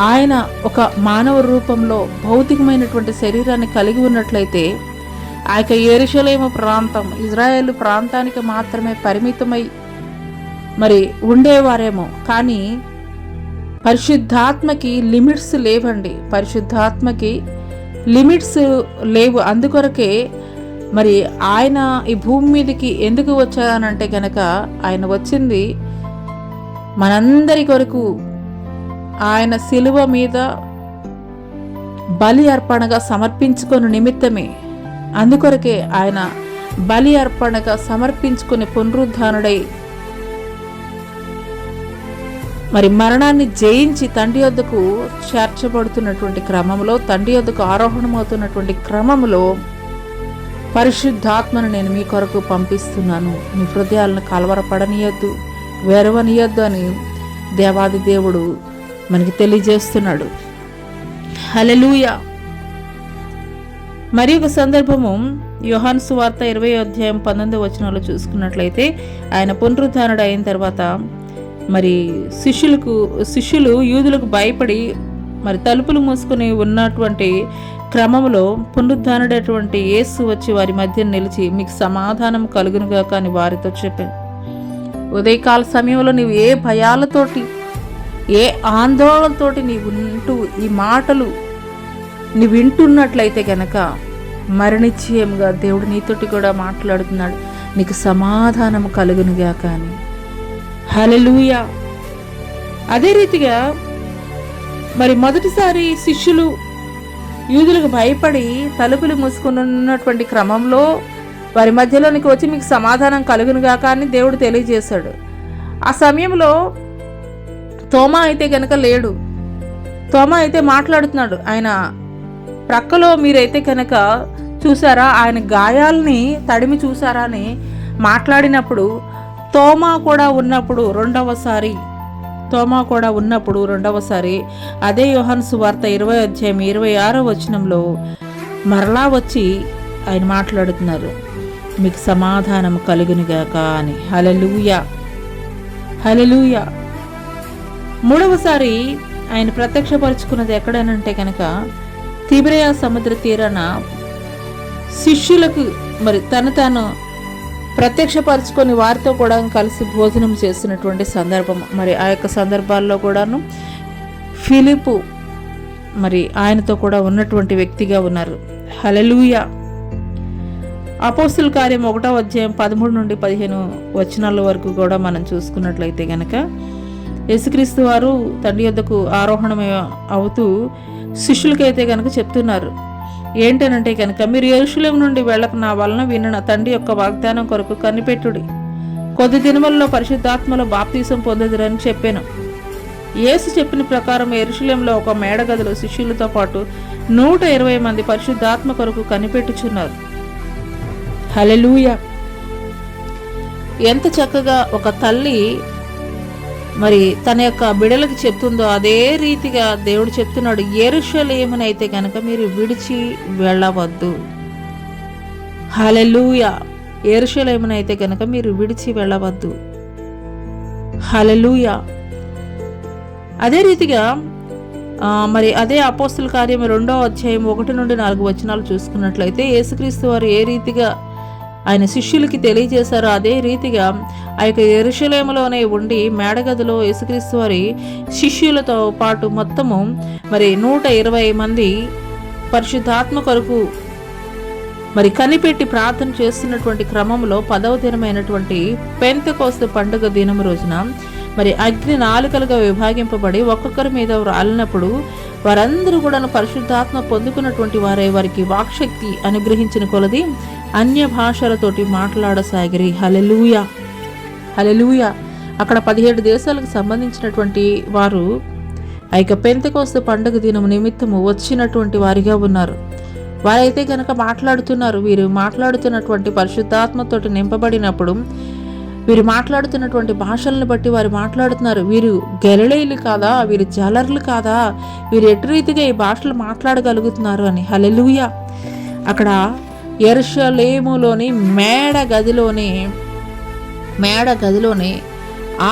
ఆయన ఒక మానవ రూపంలో భౌతికమైనటువంటి శరీరాన్ని కలిగి ఉన్నట్లయితే ఆ యొక్క యెరూషలేము ప్రాంతం, ఇజ్రాయేలు ప్రాంతానికి మాత్రమే పరిమితమై మరి ఉండేవారేమో. కానీ పరిశుద్ధాత్మకి లిమిట్స్ లేవండి. పరిశుద్ధాత్మకి లిమిట్స్ లేవు. అందుకొరకే మరి ఆయన ఈ భూమి మీదకి ఎందుకు వచ్చానంటే గనక ఆయన వచ్చింది మనందరి కొరకు ఆయన శిలువ మీద బలి అర్పణగా సమర్పించుకుని నిమిత్తమే. అందుకొరకే ఆయన బలి అర్పణగా సమర్పించుకుని పునరుద్ధానుడై మరి మరణాన్ని జయించి తండ్రి యొద్దకు చేర్చబడుతున్నటువంటి క్రమంలో, తండ్రి యొద్దకు ఆరోహణమవుతున్నటువంటి క్రమంలో పరిశుద్ధాత్మను నేను మీ కొరకు పంపిస్తున్నాను, మీ హృదయాలను కలవరపడనీయద్దు, వెరవనీయద్దు అని దేవాది దేవుడు మనకి తెలియజేస్తున్నాడు. హల్లెలూయా. మరి ఒక సందర్భము యోహాను సువార్త 20వ అధ్యాయం 19వ వచనంలో చూసుకున్నట్లయితే, ఆయన పునరుద్ధానుడు అయిన తర్వాత మరి శిష్యులు యూదులకు భయపడి మరి తలుపులు మూసుకుని ఉన్నటువంటి క్రమంలో పునరుద్ధానుడైనటువంటి యేసు వచ్చి వారి మధ్య నిలిచి, మీకు సమాధానం కలుగునుగాక అని వారితో చెప్పాను. ఉదయకాల సమయంలో నీవు ఏ భయాలతోటి, ఏ ఆందోళనతోటి నీవు ఉంటూ ఈ మాటలు నీవు వింటున్నట్లయితే గనక మరణిశ్చయముగా దేవుడు నీతోటి కూడా మాట్లాడుతున్నాడు, నీకు సమాధానం కలుగునుగాక అని. హల్లెలూయా. అదే రీతిగా మరి మొదటిసారి శిష్యులు యూదులకు భయపడి తలుపులు మూసుకున్నటువంటి క్రమంలో వారి మధ్యలోనికి వచ్చి మీకు సమాధానం కలుగునుగాక అని దేవుడు తెలియజేశాడు. ఆ సమయంలో తోమా అయితే గనక లేడు. తోమా అయితే మాట్లాడుతున్నాడు. ఆయన ప్రక్కలో మీరైతే కనుక చూసారా, ఆయన గాయాలని తడిమి చూసారా అని మాట్లాడినప్పుడు తోమా కూడా ఉన్నప్పుడు రెండవసారి అదే యోహాను సువార్త 20:26 మరలా వచ్చి ఆయన మాట్లాడుతున్నారు, మీకు సమాధానం కలుగునుగాక అని. హల్లెలూయా, హల్లెలూయా. మూడవసారి ఆయన ప్రత్యక్షపరుచుకున్నది ఎక్కడనంటే కనుక తిబెరియా సముద్ర తీరాన శిష్యులకు మరి తాను ప్రత్యక్షపరుచుకొని వారితో కూడా కలిసి భోజనం చేస్తున్నటువంటి సందర్భం. మరి ఆ యొక్క సందర్భాల్లో కూడాను ఫిలిప్పు మరి ఆయనతో కూడా ఉన్నటువంటి వ్యక్తిగా ఉన్నారు. హల్లెలూయా. అపోస్తుల కార్యం 1:13-15 వరకు కూడా మనం చూసుకున్నట్లయితే కనుక యేసుక్రీస్తు వారు తండ్రి యొద్దకు ఆరోహణం అవుతూ శిష్యులకైతే కనుక చెప్తున్నారు, ఏంటనంటే కనుక మీరు యెరూషలేము నుండి వెళ్ళక నా వలన విన్న తండ్రి యొక్క వాగ్దానం కొరకు కనిపెట్టుడి. కొద్ది దినములలో పరిశుద్ధాత్మలో బాప్తీసం పొందదురని చెప్పాను. యేసు చెప్పిన ప్రకారం యెరూషలేములో ఒక మేడగదిలో శిష్యులతో పాటు 120 మంది పరిశుద్ధాత్మ కొరకు కనిపెట్టుచున్నారు. హల్లెలూయా. ఎంత చక్కగా ఒక తల్లి మరి తన యొక్క బిడలకు చెప్తుందో అదే రీతిగా దేవుడు చెప్తున్నాడు, యెరూషలేమునైతే కనుక మీరు విడిచి వెళ్ళవద్దు. హల్లెలూయా. యెరూషలేమునైతే కనుక మీరు విడిచి వెళ్ళవద్దు. హల్లెలూయా. అదే రీతిగా మరి అదే అపోస్తుల కార్యం 2:1-4 చూసుకున్నట్లయితే యేసుక్రీస్తు వారు ఏ రీతిగా ఆయన శిష్యులకి తెలియజేశారో అదే రీతిగా ఆ యొక్క యెరూషలేములోనే ఉండి మేడగదిలో యేసుక్రీస్తు వారి శిష్యులతో పాటు మొత్తము మరి 120 మంది పరిశుద్ధాత్మ కొరకు మరి కనిపెట్టి ప్రార్థన చేస్తున్నటువంటి క్రమంలో 10వ దినమైనటువంటి పెంతెకోస్తు పండుగ దినం రోజున మరి అగ్ని నాలుకలుగా విభాగింపబడి ఒక్కొక్కరి మీద రాలినప్పుడు వారందరూ కూడా పరిశుద్ధాత్మ పొందుకున్నటువంటి వారికి వాక్శక్తి అనుగ్రహించిన కొలది అన్య భాషలతోటి మాట్లాడసాగిరి. హల్లెలూయా, హల్లెలూయా. అక్కడ 17 దేశాలకు సంబంధించినటువంటి వారు ఆ యొక్క పెంతెకోస్తు పండుగ దినం నిమిత్తము వచ్చినటువంటి వారిగా ఉన్నారు. వారైతే కనుక మాట్లాడుతున్నారు. వీరు మాట్లాడుతున్నటువంటి పరిశుద్ధాత్మతోటి నింపబడినప్పుడు వీరు మాట్లాడుతున్నటువంటి భాషలను బట్టి వారు మాట్లాడుతున్నారు, వీరు గలిలయులు కాదా, వీరు జలర్లు కాదా, వీరు ఎటు రీతిగా ఈ భాషలు మాట్లాడగలుగుతున్నారు అని. హల్లెలూయా. అక్కడ యెరూషలేములోని మేడ గదిలోనే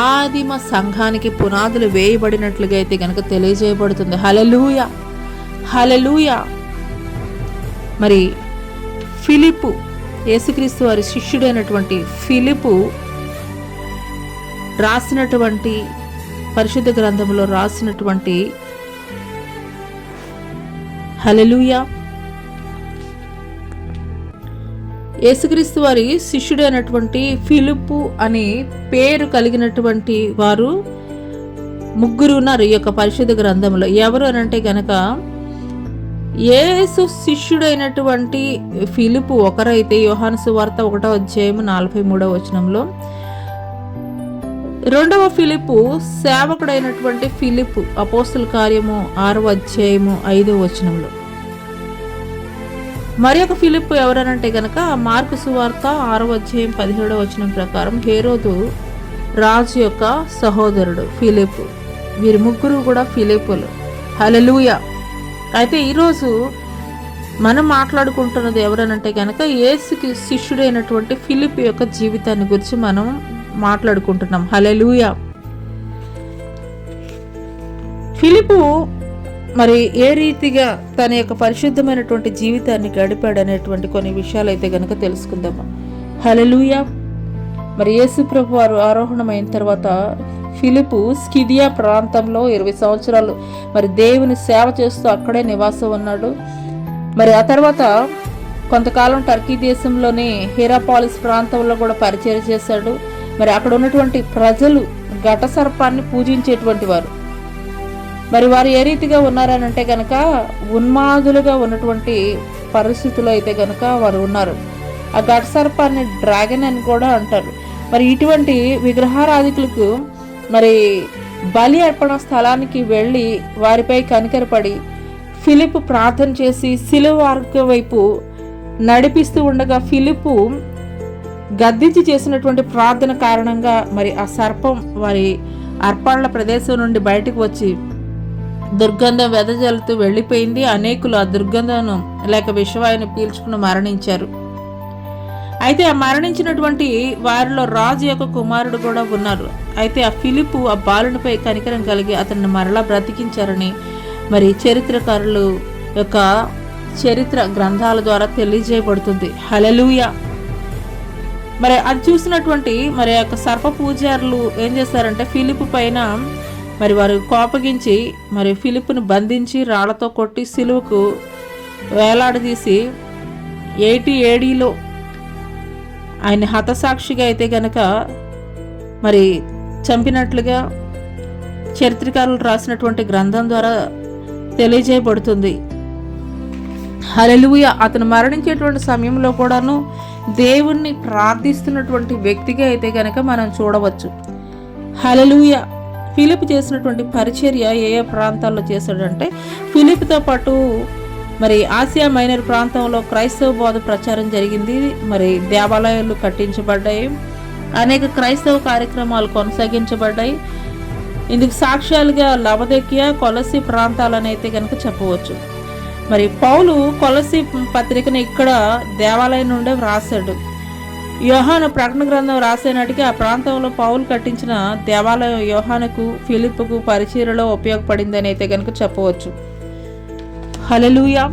ఆదిమ సంఘానికి పునాదులు వేయబడినట్లుగా అయితే కనుక తెలియజేయబడుతుంది. హల్లెలూయా, హల్లెలూయా. మరి ఫిలిప్పు, యేసుక్రీస్తు వారి శిష్యుడైనటువంటి ఫిలిప్పు రాసినటువంటి పరిశుద్ధ గ్రంథంలో రాసినటువంటి హల్లెలూయా, యేసుక్రీస్తు వారి శిష్యుడైనటువంటి ఫిలిప్పు అని పేరు కలిగినటువంటి వారు ముగ్గురు ఉన్నారు ఈ యొక్క పరిశుద్ధ గ్రంథంలో. ఎవరు అనంటే గనక యేసు శిష్యుడైనటువంటి ఫిలిప్పు ఒకరైతే యోహాను సువార్త 1:43 రెండవ ఫిలిప్పు సేవకుడైనటువంటి ఫిలిప్పు అపోస్తుల కార్యము 6:5 మరి ఒక ఫిలిప్పు ఎవరనంటే గనక మార్కు సువార్త 6:17 ప్రకారం హేరోదు రాజు యొక్క సహోదరుడు ఫిలిప్పు. వీరి ముగ్గురు కూడా ఫిలిప్పులు. హల్లెలూయా. అయితే ఈరోజు మనం మాట్లాడుకుంటున్నది ఎవరనంటే కనుక యేసుకి శిష్యుడైనటువంటి ఫిలిప్పు యొక్క జీవితాన్ని గురించి మనం మాట్లాడుకుంటున్నాం. హల్లెలూయా. ఫిలిప్పు మరి ఏ రీతిగా తన యొక్క పరిశుద్ధమైనటువంటి జీవితాన్ని గడిపాడనేటువంటి కొన్ని విషయాలు అయితే కనుక తెలుసుకుందాము. హల్లెలూయా. మరి యేసు ప్రభు వారు ఆరోహణమైన తర్వాత ఫిలిప్పు స్కిదియా ప్రాంతంలో 20 సంవత్సరాలు మరి దేవుని సేవ చేస్తూ అక్కడే నివాసం ఉన్నాడు. మరి ఆ తర్వాత కొంతకాలం టర్కీ దేశంలోనే హీరాపాలిస్ ప్రాంతంలో కూడా పరిచయం చేశాడు. మరి అక్కడ ఉన్నటువంటి ప్రజలు ఘట సర్పాన్ని పూజించేటువంటి వారు. మరి వారు ఏ రీతిగా ఉన్నారనంటే కనుక ఉన్మాదులుగా ఉన్నటువంటి పరిస్థితుల్లో అయితే కనుక వారు ఉన్నారు. ఆ ఘట సర్పాన్ని డ్రాగన్ అని కూడా అంటారు. మరి ఇటువంటి విగ్రహారాధికులకు మరి బలి అర్పణ స్థలానికి వెళ్ళి వారిపై కనికరపడి ఫిలిప్పు ప్రార్థన చేసి సిలువ మార్గం వైపు నడిపిస్తూ ఉండగా ఫిలిప్పు గద్దించి చేసినటువంటి ప్రార్థన కారణంగా మరి ఆ సర్పం వారి అర్పణల ప్రదేశం నుండి బయటకు వచ్చి దుర్గంధం వెదజల్లుతూ వెళ్ళిపోయింది. అనేకులు ఆ దుర్గంధం లేక విషవాయుని పీల్చుకుని మరణించారు. అయితే ఆ మరణించినటువంటి వారిలో రాజు యొక్క కుమారుడు కూడా ఉన్నారు. అయితే ఆ ఫిలిప్పు ఆ బాలునిపై కనికరం కలిగి అతన్ని మరలా బ్రతికించారని మరి చరిత్రకారులు యొక్క చరిత్ర గ్రంథాల ద్వారా తెలియజేయబడుతుంది. హల్లెలూయా. మరి అది చూసినటువంటి మరి యొక్క సర్ప పూజారులు ఏం చేశారంటే ఫిలిప్పు పైన మరి వారు కోపగించి మరి ఫిలిప్పును బంధించి రాళ్లతో కొట్టి సిలువకు వేలాడదీసి 80 ADలో ఆయన హతసాక్షిగా అయితే గనక మరి చంపినట్లుగా చరిత్రకారులు రాసినటువంటి గ్రంథం ద్వారా తెలియజేయబడుతుంది. హల్లెలూయా. అతను మరణించేటువంటి సమయంలో కూడాను దేవుణ్ణి ప్రార్థిస్తున్నటువంటి వ్యక్తిగా అయితే గనక మనం చూడవచ్చు. హల్లెలూయా. ఫిలిప్ చేసినటువంటి పరిచర్య ఏ ఏ ప్రాంతాల్లో చేశాడంటే ఫిలిప్తో పాటు మరి ఆసియా మైనర్ ప్రాంతంలో క్రైస్తవ బోధ ప్రచారం జరిగింది. మరి దేవాలయాలు కట్టించబడ్డాయి, అనేక క్రైస్తవ కార్యక్రమాలు కొనసాగించబడ్డాయి. ఇందుకు సాక్ష్యాలుగా లవదొకియా, కొలసి ప్రాంతాలని అయితే కనుక చెప్పవచ్చు. మరి పౌలు కొలసి పత్రికను ఇక్కడ దేవాలయం నుండే వ్రాసాడు. యోహాను ప్రకటన గ్రంథం రాసే నాటికి ఆ ప్రాంతంలో పౌలు కట్టించిన దేవాలయం యోహానుకు ఫిలిప్పుకు పరిచర్యలో ఉపయోగపడిందని అయితే కనుక చెప్పవచ్చు. హల్లెలూయా.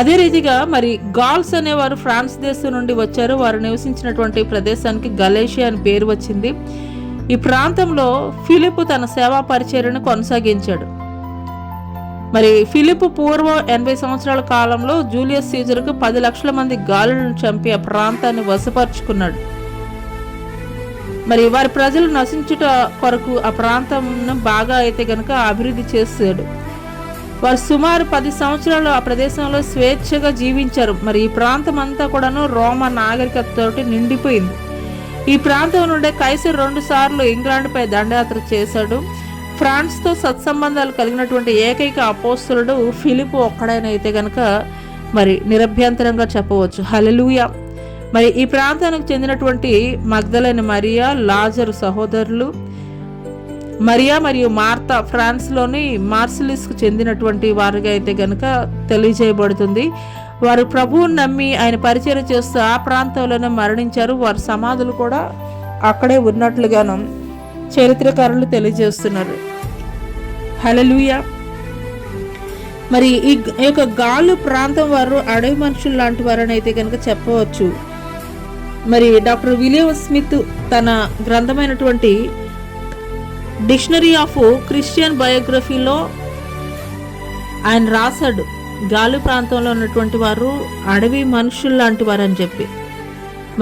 అదే రీతిగా మరి గాల్స్ అనేవారు ఫ్రాన్స్ దేశం నుండి వచ్చారు. వారు నివసించినటువంటి ప్రదేశానికి గలేషియా అని పేరు వచ్చింది. ఈ ప్రాంతంలో ఫిలిప్పు తన సేవా పరిచర్యను కొనసాగించాడు. మరి ఫిలిప్పు పూర్వం 80 సంవత్సరాల కాలంలో జూలియస్ సీజర్కు 10 లక్షల మంది గాలులను చంపి ఆ ప్రాంతాన్ని వశపరుచుకున్నాడు. మరి వారి ప్రజలు నశించుట కొరకు ఆ ప్రాంతం బాగా అయితే గనక అభివృద్ధి చేశాడు. వారు సుమారు 10 సంవత్సరాలు ఆ ప్రదేశంలో స్వేచ్ఛగా జీవించారు. మరి ఈ ప్రాంతం అంతా కూడాను రోమా నాగరికతతోటి నిండిపోయింది. ఈ ప్రాంతం నుండే కైసర్ 2 సార్లు ఇంగ్లాండ్పై దండయాత్ర చేశాడు. ఫ్రాన్స్తో సత్సంబంధాలు కలిగినటువంటి ఏకైక అపోస్తలుడు ఫిలిప్పు ఒక్కడైనైతే గనక మరి నిరభ్యంతరంగా చెప్పవచ్చు. హల్లెలూయా. మరి ఈ ప్రాంతానికి చెందినటువంటి మగ్దలైన మరియా, లాజరు సహోదరులు మరియా మరియు మార్తా ఫ్రాన్స్లోని మార్సిలిస్కు చెందినటువంటి వారిగా అయితే గనక తెలియజేయబడుతుంది. వారు ప్రభువుని నమ్మి ఆయన పరిచర్య చేస్తూ ఆ ప్రాంతంలోనే మరణించారు. వారి సమాధులు కూడా అక్కడే ఉన్నట్లుగాను చరిత్రకారులు తెలియజేస్తున్నారు. హల్లెలూయా. మరి ఈ యొక్క గాలు ప్రాంతం వారు అడవి మనుషులు లాంటి వారని అయితే కనుక చెప్పవచ్చు. మరి డాక్టర్ విలియం స్మిత్ తన గ్రంథమైనటువంటి డిక్షనరీ ఆఫ్ క్రిస్టియన్ బయోగ్రఫీలో ఆయన రాశాడు, గాలు ప్రాంతంలో ఉన్నటువంటి వారు అడవి మనుషులు లాంటి వారు అని చెప్పి.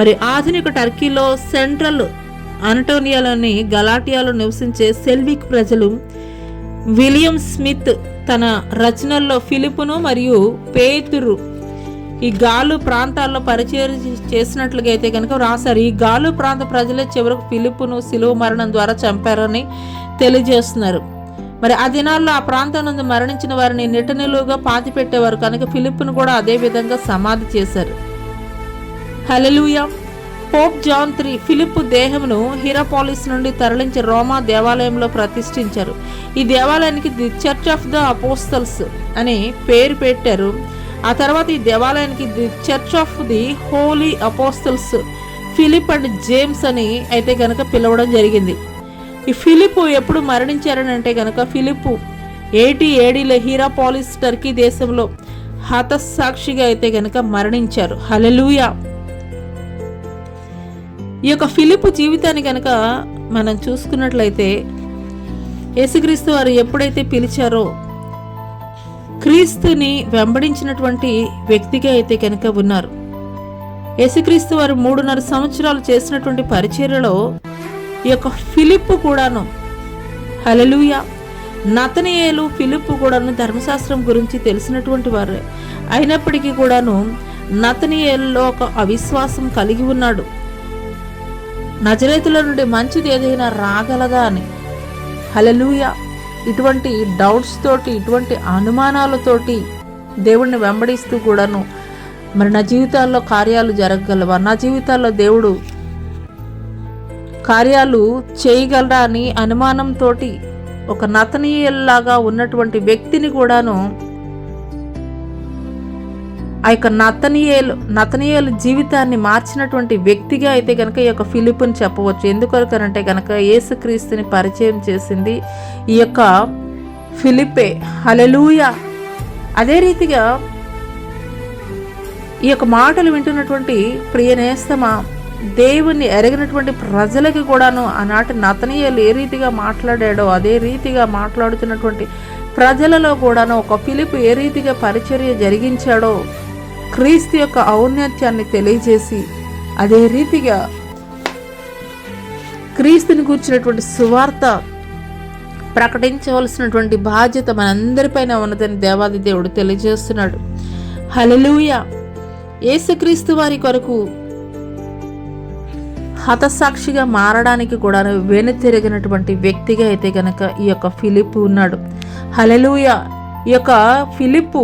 మరి ఆధునిక టర్కీలో సెంట్రల్ అనటోనియాలోని గలాటియాలో నివసించే సెల్విక్ ప్రజలు విలియం స్మిత్ తన రచనల్లో ఫిలిప్పును మరియు పేతురు ఈ గాలు ప్రాంతాల్లో పరిచయం చేసినట్లుగా అయితే కనుక రాశారు. ఈ గాలు ప్రాంత ప్రజలే చివరకు ఫిలిప్పును శిలువ మరణం ద్వారా చంపారని తెలియజేస్తున్నారు. మరి ఆ దినాల్లో ఆ ప్రాంతం నుండి మరణించిన వారిని నిటనిలువుగా పాతి పెట్టేవారు కనుక ఫిలిప్పును కూడా అదే విధంగా సమాధి చేశారు. Hallelujah. Pope John III Philip దేహమును హిరాపోలిస్ నుండి తరలించి రోమా దేవాలయంలో ప్రతిష్ఠించారు. ఈ దేవాలయానికి the church of the apostles అని పేరు పెట్టారు. ఆ తర్వాత ఈ దేవాలయానికి the church of the holy apostles Philip and James అని అయితే కనుక పిలవడం జరిగింది. ఈ ఫిలిప్పు ఎప్పుడు మరణించారని అంటే కనుక ఫిలిప్పు 80 ADలో హిరాపోలిస్ టర్కీ దేశంలో హతసాక్షిగా అయితే కనుక మరణించారు. హల్లెలూయా. ఈ యొక్క ఫిలిప్పు జీవితాన్ని కనుక మనం చూసుకున్నట్లయితే యేసుక్రీస్తు వారు ఎప్పుడైతే పిలిచారో క్రీస్తుని వెంబడించినటువంటి వ్యక్తిగా అయితే కనుక ఉన్నారు. యేసుక్రీస్తు వారు 3.5 సంవత్సరాలు చేసినటువంటి పరిచర్యలో ఈ యొక్క ఫిలిప్పు కూడాను, హల్లెలూయా, నతనయేలు ఫిలిప్పు కూడాను ధర్మశాస్త్రం గురించి తెలిసినటువంటి వారు అయినప్పటికీ కూడాను నతనయేలులో ఒక అవిశ్వాసం కలిగి ఉన్నాడు. నజరేతుల నుండి మంచిది ఏదైనా రాగలదా అని. హల్లెలూయా. ఇటువంటి డౌట్స్ తోటి, ఇటువంటి అనుమానాలతోటి దేవుణ్ణి వెంబడిస్తూ కూడాను మరి నా జీవితాల్లో కార్యాలు జరగగలవా, నా జీవితాల్లో దేవుడు కార్యాలు చేయగలరా అని అనుమానంతో ఒక నతనీయుల్లాగా ఉన్నటువంటి వ్యక్తిని కూడాను ఆ యొక్క నతనీయుల జీవితాన్ని మార్చినటువంటి వ్యక్తిగా అయితే కనుక ఈ యొక్క ఫిలిప్పుని చెప్పవచ్చు. ఎందుకనంటే కనుక యేసుక్రీస్తుని పరిచయం చేసింది ఈ యొక్క ఫిలిప్పే. హల్లెలూయా. అదే రీతిగా ఈ యొక్క మాటలు వింటున్నటువంటి ప్రియనేస్తమా, దేవుణ్ణి ఎరగినటువంటి ప్రజలకి కూడాను ఆనాటి నతనీయులు ఏ రీతిగా మాట్లాడాడో అదే రీతిగా మాట్లాడుతున్నటువంటి ప్రజలలో కూడాను ఒక ఫిలిప్పు ఏ రీతిగా పరిచర్య జరిగించాడో క్రీస్తు యొక్క ఔన్నత్యాన్ని తెలియజేసి అదే రీతిగా క్రీస్తుని కూర్చున్నటువంటి సువార్త ప్రకటించవలసినటువంటి బాధ్యత మనందరిపైన ఉన్నదని దేవాది దేవుడు తెలియజేస్తున్నాడు. హల్లెలూయా. యేసుక్రీస్తు వారి కొరకు హతసాక్షిగా మారడానికి కూడా వెనుతిరిగినటువంటి వ్యక్తిగా అయితే గనక ఈ యొక్క ఫిలిప్పు ఉన్నాడు. హల్లెలూయా. ఈ యొక్క ఫిలిప్పు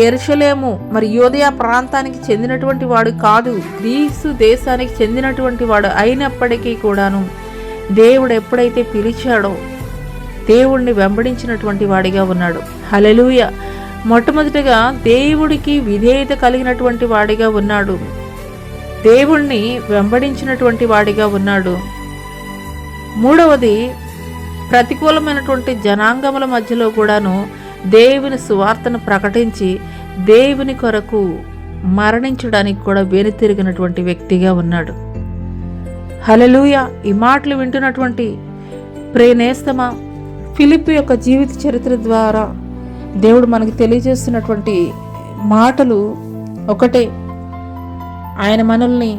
యెరూషలేము మరి యూదయ ప్రాంతానికి చెందినటువంటి వాడు కాదు, గ్రీసు దేశానికి చెందినటువంటి వాడు అయినప్పటికీ కూడాను దేవుడు ఎప్పుడైతే పిలిచాడో దేవుణ్ణి వెంబడించినటువంటి వాడిగా ఉన్నాడు. హల్లెలూయా. మొట్టమొదటిగా దేవుడికి విధేయత కలిగినటువంటి వాడిగా ఉన్నాడు, దేవుణ్ణి వెంబడించినటువంటి వాడిగా ఉన్నాడు. మూడవది, ప్రతికూలమైనటువంటి జనాంగముల మధ్యలో కూడాను దేవుని సువార్తను ప్రకటించి దేవుని కొరకు మరణించడానికి కూడా వెనుతిరిగినటువంటి వ్యక్తిగా ఉన్నాడు. హల్లెలూయా. ఈ మాటలు వింటున్నటువంటి ప్రియనేస్తమా, ఫిలిప్పు యొక్క జీవిత చరిత్ర ద్వారా దేవుడు మనకు తెలియజేస్తున్నటువంటి మాటలు ఒకటే, ఆయన మనల్ని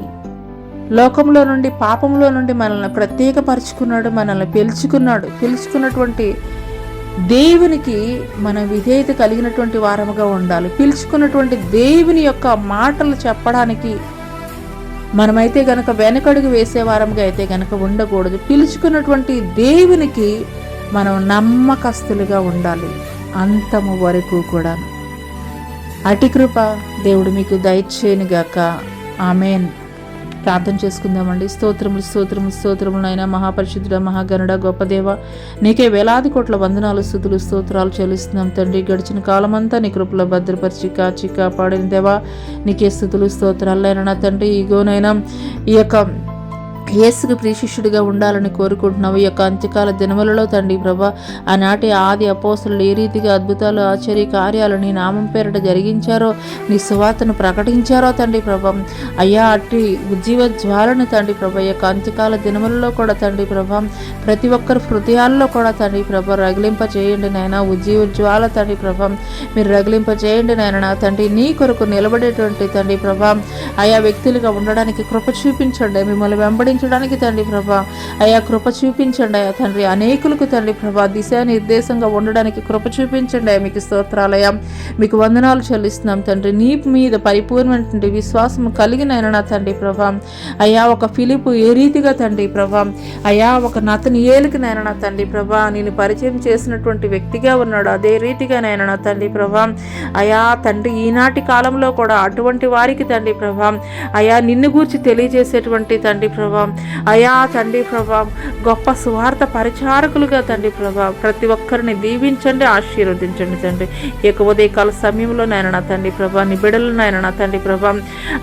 లోకంలో నుండి పాపంలో నుండి మనల్ని ప్రత్యేకపరుచుకున్నాడు, మనల్ని పిలుచుకున్నటువంటి దేవునికి మన విధేయత కలిగినటువంటి వారముగా ఉండాలి. పిలుచుకున్నటువంటి దేవుని యొక్క మాటలు చెప్పడానికి మనమైతే గనక వెనకడుగు వేసే వారముగా అయితే గనక ఉండకూడదు. పిలుచుకున్నటువంటి దేవునికి మనం నమ్మకస్తులుగా ఉండాలి అంతము వరకు కూడా. అటి కృప దేవుడు మీకు దయచేయునుగాక. ఆమేన్. ప్రార్థన చేసుకుందామండి. స్తోత్రములు నాయన, మహాపరిశుద్ధుడ, మహాగణుడ, గొప్ప దేవ, నీకే వేలాది కోట్ల వందనాలు, స్తుతులు, స్తోత్రాలు చెల్లిస్తున్నాం తండ్రి. గడిచిన కాలమంతా నీ కృపలో భద్రపరిచి కాచి కాపాడిన దేవా, నీకే స్తుతులు, స్తోత్రాలైనా నా తండ్రి. ఇగోనైనా ఈ యొక్క యేసుకు ప్రియశిష్యుడిగా ఉండాలని కోరుకుంటున్నావు. ఈ యొక్క అంత్యకాల దినములలో తండ్రి ప్రభా, ఆనాటి ఆది అపోస్తలులు ఏ రీతిగా అద్భుతాలు, ఆశ్చర్య కార్యాలు నీ నామం పేరిట జరిగించారో, నీ సువార్తను ప్రకటించారో తండ్రి ప్రభా, అయ్యా అట్టి ఉజ్జీవ జ్వాలను తండ్రి ప్రభా ఈ యొక్క అంత్యకాల దినములలో కూడా తండ్రి ప్రభా ప్రతి ఒక్కరి హృదయాల్లో కూడా తండ్రి ప్రభా రగిలింప చేయండి నాయన. ఉజ్జీవ జ్వాల తండ్రి ప్రభా మీరు రగిలింప చేయండి నాయన. నా తండ్రి నీ కొరకు నిలబడేటువంటి తండ్రి ప్రభా ఆయా వ్యక్తులుగా ఉండడానికి కృప చూపించండి. మిమ్మల్ని వెంబడించడానికి తండ్రి ప్రభా అయా కృప చూపించండి. అయ్యా తండ్రి అనేకులకు తండ్రి ప్రభా దిశానిర్దేశంగా ఉండడానికి కృప చూపించండి. అయ్యా మీకు స్తోత్రాలయ, మీకు వందనాలు చెల్లిస్తున్నాం తండ్రి. నీ మీద పరిపూర్ణమైనటువంటి విశ్వాసం కలిగిన నా తండ్రి ప్రభా అయ్యా ఒక ఫిలిప్పు ఏ రీతిగా తండ్రి ప్రభా అయా ఒక నతనీయులకి నాయన నా తండ్రి ప్రభా నేను పరిచయం చేసినటువంటి వ్యక్తిగా ఉన్నాడు, అదే రీతిగా నాయన నా తండ్రి ప్రభా అయా తండ్రి ఈనాటి కాలంలో కూడా అటువంటి వారికి తండ్రి ప్రభా అయా నిన్ను గూర్చి తెలియజేసేటువంటి తండ్రి ప్రభా అయా తండ్రి ప్రభా గొప్ప సువార్త పరిచారకులుగా తండ్రి ప్రభా ప్రతి ఒక్కరిని దీవించండి, ఆశీర్వదించండి తండ్రి. ఈ ఉదయకాల సమయంలో నాయన నా తండ్రి ప్రభా నీ బిడ్డలు నాయన నా తండ్రి ప్రభా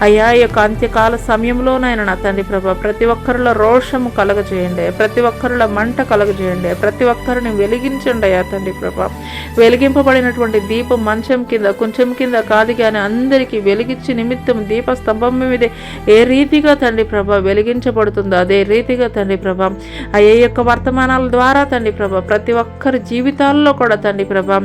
అయా ఈ యొక్క అంత్యకాల సమయంలో నాయన నా తండ్రి ప్రభా ప్రతి ఒక్కరిలో రోషము కలగజేయండి, ప్రతి ఒక్కరిలో మంట కలగజేయండి, ప్రతి ఒక్కరిని వెలిగించండి అయ్యా తండ్రి ప్రభా. వెలిగింపబడినటువంటి దీపం మంచం కింద కొంచెం కింద కాదు కానీ అందరికీ వెలిగించి నిమిత్తం దీప స్తంభం మీద ఏ రీతిగా తండ్రి ప్రభా వెలిగించబడుతుందో అదే రీతిగా తండ్రి ప్రభా అయ్యా యొక్క వర్తమానాల ద్వారా తండ్రి ప్రభా ప్రతి ఒక్కరి జీవితాల్లో కూడా తండ్రి ప్రభా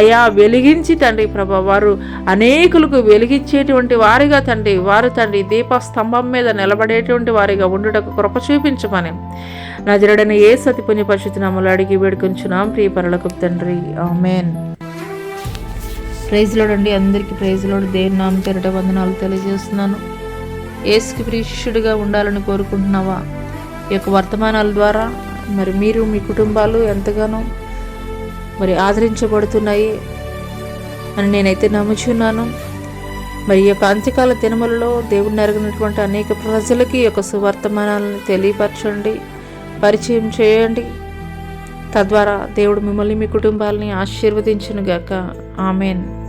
అయ్యా వెలిగించి తండ్రి ప్రభా వారు అనేకులకు వెలిగించేటువంటి వారిగా తండ్రి వారు తండ్రి దీప స్తంభం మీద నిలబడేటువంటి వారిగా ఉండుటకు కృప చూపించమని నజరుడైన యేసు అతి పుణ్య పరిశుద్ధ నామములో అడిగి వేడుకొంచున్నాం ప్రియ పరలోకపు తండ్రి. ఆమేన్. ప్రైజ్ లార్డ్ అండి. అందరికీ ప్రైజ్ లార్డ్. దేవుని నామం పేరిట వందనాలు తెలియజేస్తున్నాను. యేసుకి ప్రియ శిష్యుడిగా ఉండాలని కోరుకుంటున్నావా? ఈ యొక్క వర్తమానాల ద్వారా మరి మీరు మీ కుటుంబాలు ఎంతగానో మరి ఆదరించబడుతున్నాయి అని నేనైతే నమ్ముచున్నాను. మరి ఈ యొక్క అంత్యకాల దినములలో దేవుడిని ఎరగినటువంటి అనేక ప్రజలకి ఈ యొక్క సువర్తమానాలను తెలియపరచండి, పరిచయం చేయండి. తద్వారా దేవుడు మిమ్మల్ని మీ కుటుంబాలని ఆశీర్వదించును గాక. ఆమెన్.